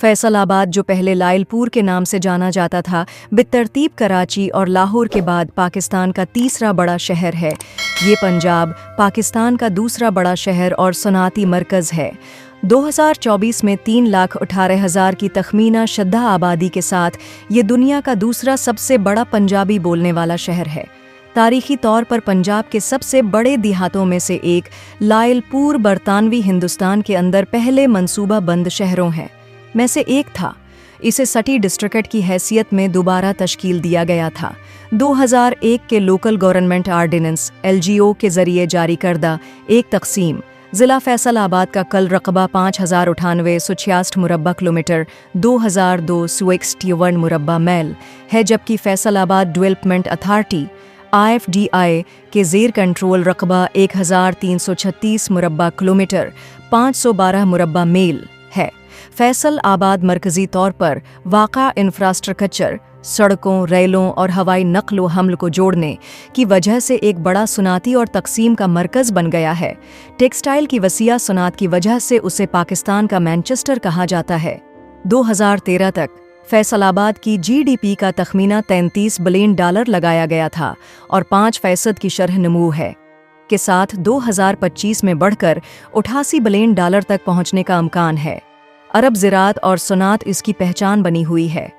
फैसल आबाद, जो पहले लायलपुर के नाम से जाना जाता था, बितरतीब कराची और लाहौर के बाद पाकिस्तान का तीसरा बड़ा शहर है। ये पंजाब, पाकिस्तान का दूसरा बड़ा शहर और सनाती मरकज़ है। 2024 में 3,18,000 की तखमीना शद्दा आबादी के साथ ये दुनिया का दूसरा सबसे बड़ा पंजाबी बोलने वाला शहर है। तारीखी तौर पर पंजाब के सबसे बड़े देहातों में से एक लायलपुर बरतानवी हिंदुस्तान के अंदर पहले मंसूबा बंद शहरों में से एक था। इसे सिटी डिस्ट्रिक्ट की हैसियत में दोबारा तश्कील दिया गया था। 2001 के लोकल गवर्नमेंट आर्डिनेंस LGO के जरिए जारी करदा एक तकसीम ज़िला फैसलाबाद का कल रकबा 5,098 मुरब्बा किलोमीटर 2,261 मुरब्बा मैल है, जबकि फैसलाबाद डेवलपमेंट अथॉरिटी IFDI के ज़ेर कंट्रोल रकबा 1,336 मुरब्बा किलोमीटर 512 मुरब्बा मील है। फैसल आबाद मरकज़ी तौर पर वाक़ा इंफ्रास्ट्रक्चर, सड़कों, रेलों और हवाई नक्ल व हमल को जोड़ने की वजह से एक बड़ा सनाती और तकसीम का मरकज़ बन गया है। टेक्सटाइल की वसीया सनात की वजह से उसे पाकिस्तान का मैनचेस्टर कहा जाता है। 2013 तक फैसलाबाद की GDP का तखमीना $33 बिलियन लगाया गया था और 5% की शरह नमू है के साथ 2025 में बढ़कर $88 बिलियन तक पहुंचने का इम्कान है। अरब ज़राअत और सनात इसकी पहचान बनी हुई है।